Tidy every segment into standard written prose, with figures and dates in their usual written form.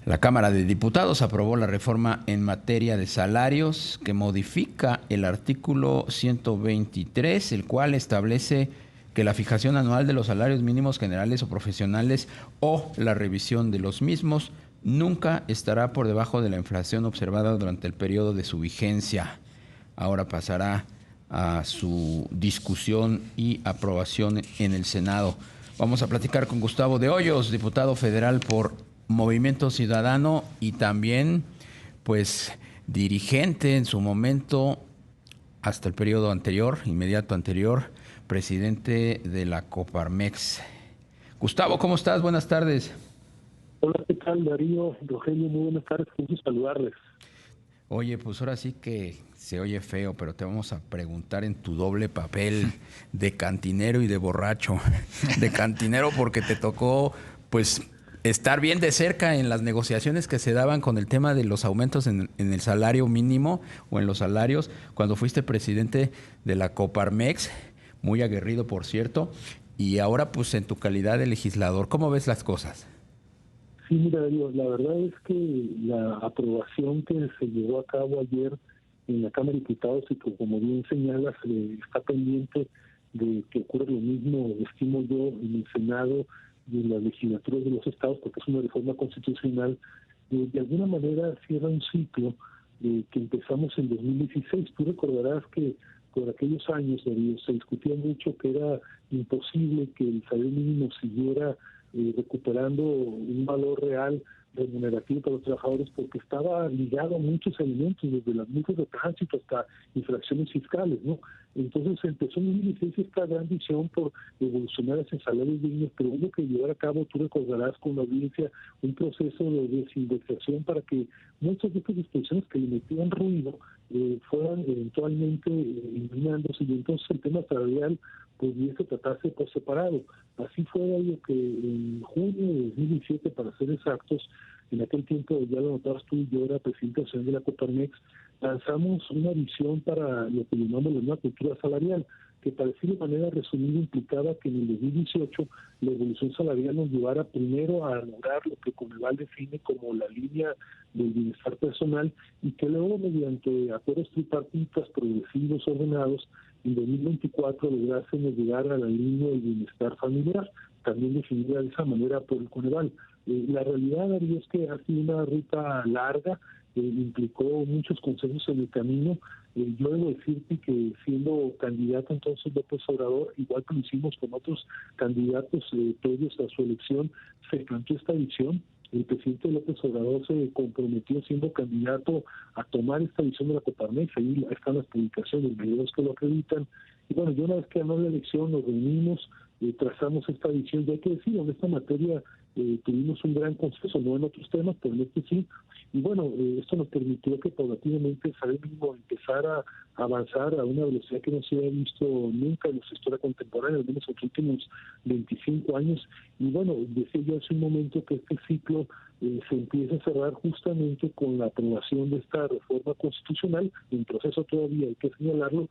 La Cámara de Diputados aprobó la reforma en materia de salarios que modifica el artículo 123, el cual establece que la fijación anual de los salarios mínimos generales o profesionales o la revisión de los mismos nunca estará por debajo de la inflación observada durante el periodo de su vigencia. Ahora pasará a su discusión y aprobación en el Senado. Vamos a platicar con Gustavo de Hoyos, diputado federal por Movimiento Ciudadano y también, pues, dirigente en su momento, hasta el periodo anterior, inmediato anterior, presidente de la Coparmex. Gustavo, ¿cómo estás? Buenas tardes. Hola, ¿qué tal, Darío? Rogelio, muy buenas tardes, gusto saludarles. Oye, pues ahora sí que se oye feo, pero te vamos a preguntar en tu doble papel de cantinero y de borracho. De cantinero porque te tocó, pues, estar bien de cerca en las negociaciones que se daban con el tema de los aumentos en el salario mínimo o en los salarios, cuando fuiste presidente de la Coparmex, muy aguerrido, por cierto, y ahora, pues, en tu calidad de legislador, ¿cómo ves las cosas? Sí, mira, Darío, la verdad es que la aprobación que se llevó a cabo ayer en la Cámara de Diputados y que, como bien señalas, está pendiente de que ocurra lo mismo, estimo yo, en el Senado y en las legislaturas de los estados, porque es una reforma constitucional, de alguna manera cierra un ciclo que empezamos en 2016. Tú recordarás que por aquellos años, Darío, se discutía mucho que era imposible que el salario mínimo siguiera recuperando un valor real remunerativo para los trabajadores porque estaba ligado a muchos elementos, desde las multas de tránsito hasta infracciones fiscales, ¿no? Entonces empezó en 2016 esta gran visión por evolucionar hacia salarios dignos, pero hubo que llevar a cabo, tú recordarás con la audiencia, un proceso de desindexación para que muchas de estas disposiciones que le metían ruido fueran eventualmente eliminándose, y entonces el tema salarial pudiese tratarse por separado. Así fue algo que en junio de 2017, para ser exactos, en aquel tiempo, ya lo notabas tú, yo era presidente nacional de la Coparmex, lanzamos una visión para lo que llamamos la nueva cultura salarial, que para decir de manera resumida implicaba que en el 2018 la evolución salarial nos llevara primero a lograr lo que Coneval define como la línea del bienestar personal y que luego mediante acuerdos tripartitas progresivos ordenados en 2024 lográsemos llegar a la línea del bienestar familiar, también definida de esa manera por el Coneval. La realidad, Darío, es que ha sido una ruta larga, implicó muchos consensos en el camino. Yo debo decirte que siendo candidato entonces López Obrador, igual que lo hicimos con otros candidatos previos a su elección, se planteó esta visión. El presidente López Obrador se comprometió siendo candidato a tomar esta visión de la Coparmex. Ahí están las publicaciones, videos que lo acreditan. Y bueno, yo una vez que ganó la elección nos reunimos, trazamos esta visión. Y hay que decir, en esta materia tuvimos un gran consenso, no en otros temas, pero en este sí. Y bueno, esto nos permitió que paulatinamente el salario mínimo empezara a avanzar a una velocidad que no se había visto nunca en nuestra historia contemporánea, al menos en los últimos 25 años. Y bueno, decía yo hace un momento que este ciclo se empieza a cerrar justamente con la aprobación de esta reforma constitucional, en proceso todavía, hay que señalarlo.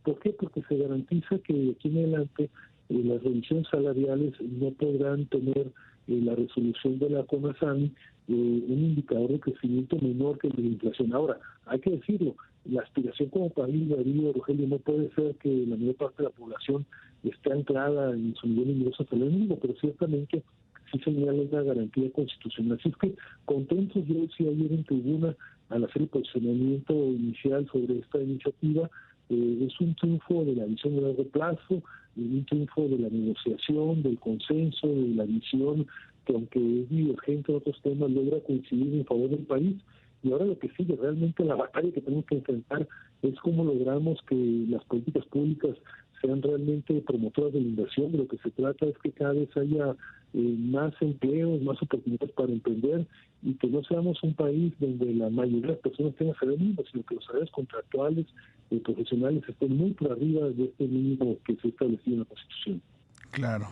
¿Por qué? Porque se garantiza que de aquí en adelante las revisiones salariales no podrán tener la resolución de la CONASAMI un indicador de crecimiento menor que el de la inflación. Ahora, hay que decirlo, la aspiración como país, Darío, Rogelio, no puede ser que la mayor parte de la población esté anclada en su nivel de ingreso salario mínimo, pero ciertamente sí señala una garantía constitucional. Así es que contentos, yo decía ayer en tribuna al hacer el posicionamiento inicial sobre esta iniciativa, es un triunfo de la visión de largo plazo, un triunfo de la negociación, del consenso, de la visión que, aunque es divergente en otros temas, logra coincidir en favor del país. Y ahora lo que sigue, realmente la batalla que tenemos que enfrentar es cómo logramos que las políticas públicas sean realmente promotoras de la inversión. De lo que se trata es que cada vez haya más empleos, más oportunidades para emprender y que no seamos un país donde la mayoría de las personas tengan salario mínimo, sino que los salarios contractuales y profesionales estén muy por arriba de este mínimo que se ha establecido en la Constitución. Claro.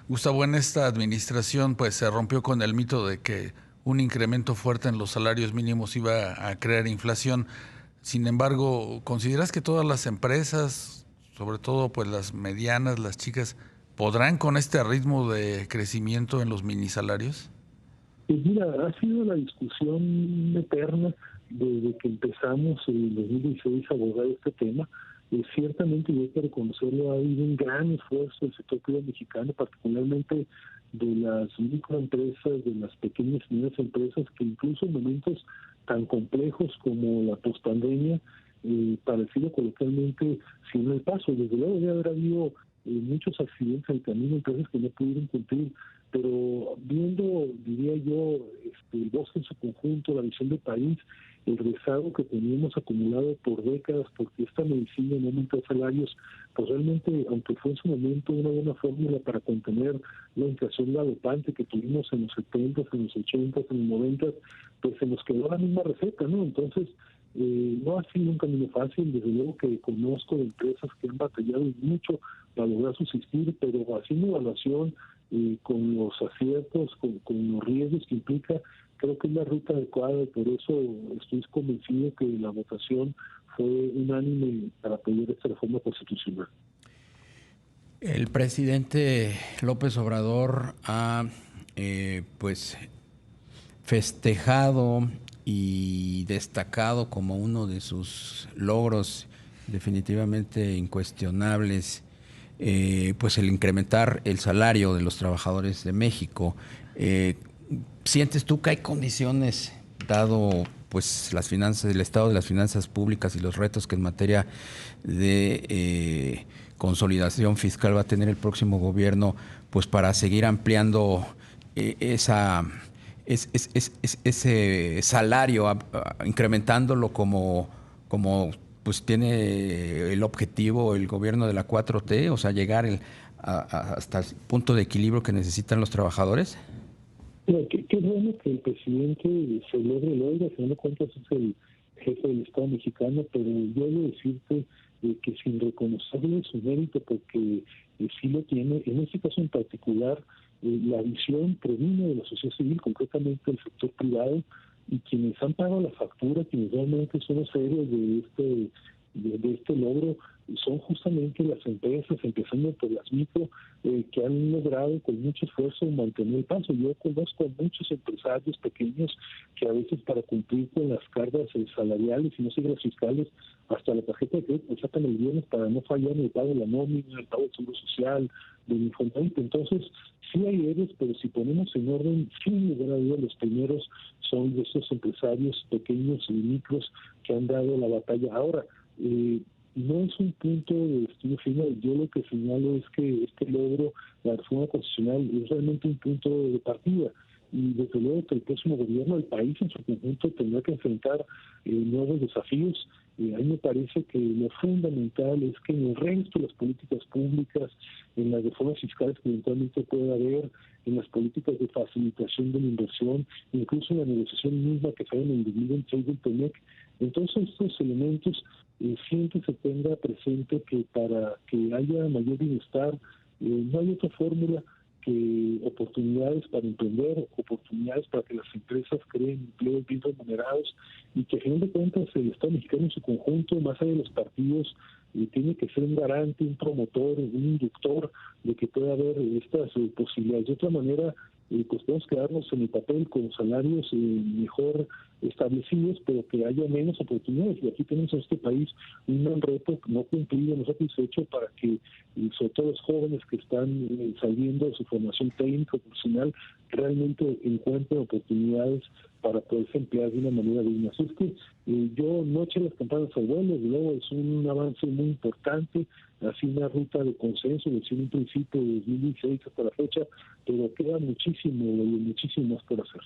Gustavo, en esta administración pues se rompió con el mito de que un incremento fuerte en los salarios mínimos iba a crear inflación. Sin embargo, ¿consideras que todas las empresas, sobre todo pues las medianas, las chicas, podrán con este ritmo de crecimiento en los minisalarios? Pues mira, ha sido la discusión eterna desde que empezamos en 2016 a abordar este tema. Ciertamente, y hay que reconocerlo, ha habido un gran esfuerzo del sector privado mexicano, particularmente de las microempresas, de las pequeñas y medianas empresas, que incluso en momentos tan complejos como la pospandemia, para decirlo coloquialmente, sin el paso. Desde luego debe haber habido muchos accidentes en el camino, empresas que no pudieron cumplir, pero viendo, diría yo, el bosque en su conjunto, la visión del país, el rezago que teníamos acumulado por décadas, porque esta medicina no aumenta salarios, pues realmente, aunque fue en su momento una buena fórmula para contener la inflación galopante que tuvimos en los 70, en los 80, en los 90, pues se nos quedó la misma receta, ¿no? Entonces, no ha sido un camino fácil, desde luego que conozco de empresas que han batallado mucho para lograr subsistir, pero haciendo evaluación con los aciertos, con los riesgos que implica, creo que es la ruta adecuada y por eso estoy convencido que la votación fue unánime para apoyar esta reforma constitucional. El presidente López Obrador ha pues festejado y destacado como uno de sus logros definitivamente incuestionables, pues el incrementar el salario de los trabajadores de México. ¿Sientes tú que hay condiciones, dado pues las finanzas, el estado de las finanzas públicas y los retos que en materia de consolidación fiscal va a tener el próximo gobierno, pues para seguir ampliando ese salario, incrementándolo como pues tiene el objetivo el gobierno de la 4T, o sea, llegar hasta el punto de equilibrio que necesitan los trabajadores? Qué bueno que el presidente se logre el oiga, al final de cuentas es el jefe del Estado mexicano, pero yo debo decirte que sin reconocerle su mérito, porque sí lo tiene, en este caso en particular, la visión proviene de la sociedad civil, concretamente del sector privado, y quienes han pagado la factura, quienes realmente son los héroes de este logro, son justamente las empresas, empezando por las micro, que han logrado con mucho esfuerzo mantener el paso. Yo conozco a muchos empresarios pequeños que a veces para cumplir con las cargas salariales y no seguir las fiscales, hasta la tarjeta de crédito sacan el viernes para no fallar en el pago de la nómina, el pago del seguro social, del Infonavit. Entonces, sí hay héroes, pero si ponemos en orden, sin lugar a dudas, los primeros son de esos empresarios pequeños y micros que han dado la batalla. Ahora, no es un punto de destino final. Yo lo que señalo es que este logro, la reforma constitucional, es realmente un punto de partida. Y desde luego que el próximo gobierno, el país en su conjunto, tendrá que enfrentar nuevos desafíos. A mí me parece que lo fundamental es que en el resto de las políticas públicas, en las reformas fiscales que eventualmente pueda haber, en las políticas de facilitación de la inversión, incluso en la negociación misma que sale en el 2026 del TEMEC, entonces estos elementos siempre se tenga presente que para que haya mayor bienestar, no hay otra fórmula que oportunidades para emprender, oportunidades para que las empresas creen empleos bien remunerados y que a fin de cuentas el Estado mexicano en su conjunto, más allá de los partidos, tiene que ser un garante, un promotor, un inductor de que pueda haber estas posibilidades. De otra manera, pues podemos quedarnos en el papel con salarios mejor establecidos, pero que haya menos oportunidades. Y aquí tenemos en este país un gran reto no cumplido, no satisfecho, para que, sobre todo los jóvenes que están saliendo de su formación técnica profesional, realmente encuentren oportunidades para poderse emplear de una manera digna. Así es que yo no eché las campanas al vuelo, desde luego es un avance muy importante, así una ruta de consenso, desde un principio de 2016 hasta la fecha, pero queda muchísimo más por hacer.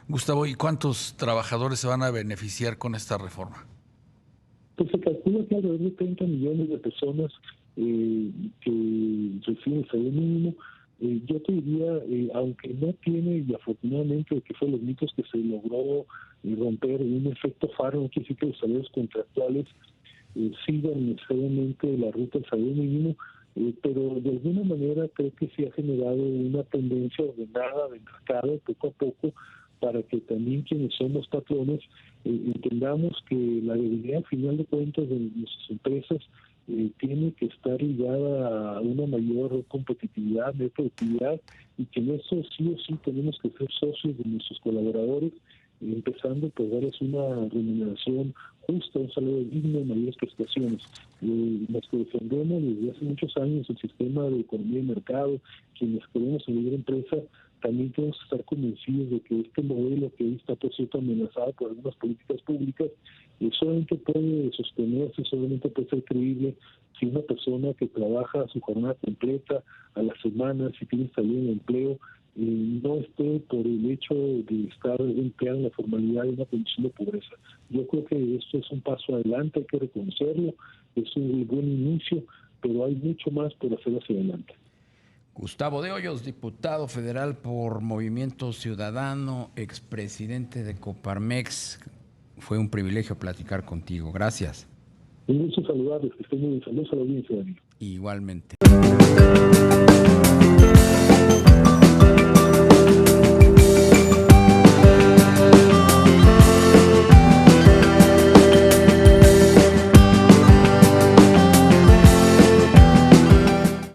Gustavo, ¿y cuántos trabajadores se van a beneficiar con esta reforma? Pues se calcula que alrededor de 30 millones de personas que reciben el salario mínimo. Yo te diría, aunque no tiene, y afortunadamente que fue los mitos que se logró romper un efecto faro, no quiere decir que los salarios contractuales sigan necesariamente la ruta del salario mínimo, pero de alguna manera creo que sí ha generado una tendencia ordenada de mercado poco a poco para que también quienes somos patrones entendamos que la debilidad al final de cuentas de nuestras empresas tiene que estar ligada a una mayor competitividad, mayor productividad, y que en eso sí o sí tenemos que ser socios de nuestros colaboradores, empezando por darles una remuneración justa, un salario digno y mayores prestaciones. Los que defendemos desde hace muchos años el sistema de economía y mercado, quienes queremos seguir empresa, también tenemos que estar convencidos de que este modelo que hoy está, por cierto, amenazado por algunas políticas públicas, solamente puede sostenerse, solamente puede ser creíble si una persona que trabaja su jornada completa a la semana, si tiene salida en empleo, no esté por el hecho de estar empleado en la formalidad de una condición de pobreza. Yo creo que esto es un paso adelante, hay que reconocerlo, es un buen inicio, pero hay mucho más por hacer hacia adelante. Gustavo de Hoyos, diputado federal por Movimiento Ciudadano, expresidente de Coparmex. Fue un privilegio platicar contigo. Gracias. Un gusto saludarles, que estén muy bien. Saludos a la audiencia, David. Igualmente.